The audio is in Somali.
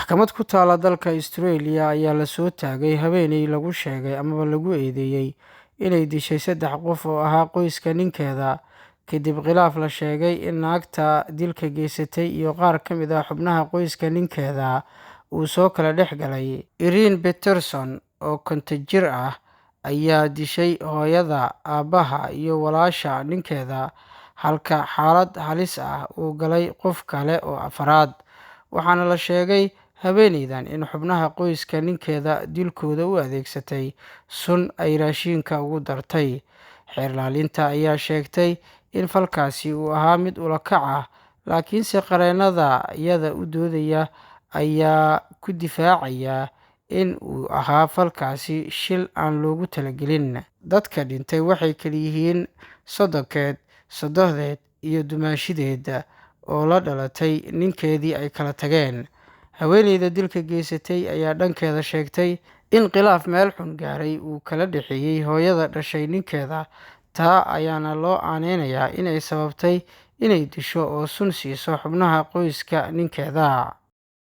Maxkamad ku taalla dalka Australia ayaa la soo taagay haweeney lagu sheegay amaba lagu eedeeyay inay dishay 3 qof oo ahaa qoyska ninkeeda kadib khilaaf la sheegay in naagta dilka geysatay iyo qaar ka mid ah xubnaha qoyska ninkeeda uu soo kala dhex galay. Irene Peterson, oo 50 jir ah, ayaa dishay hooyada, aabbaha iyo walaasha ninkeeda, halka xaalad halis ah uu galay qof kale oo afraad. Waxaana la sheegay haweeneydan in xubnaha qoyska ninkeeda dilkooda u adeegsatay sun ay raashinka ugu dartay. Xeer ilaalinta ayaa sheegtay in falkaasi uu ahaa mid ula kac ah, laakiinse qareennada iyada u doodaya ayaa ku difaacaya in uu ahaa falkaasi shil aan loogu talagelin. Dadka dhintay waxay kala yihiin sodonkeed, sodohdeed iyo dumaashigeed oo la dhalatay ninkeedii ay kala tageen. Haweeneyda dilka geysatay ayaa dhankeeda sheegtay in khilaaf meel xun gaaray uu kala dhexeeyay hooyada dhashay ninkeeda, taa ayaana loo aaneynayaa inay sababtay inay disho oo sun siiso xubnaha qoyska ninkeeda.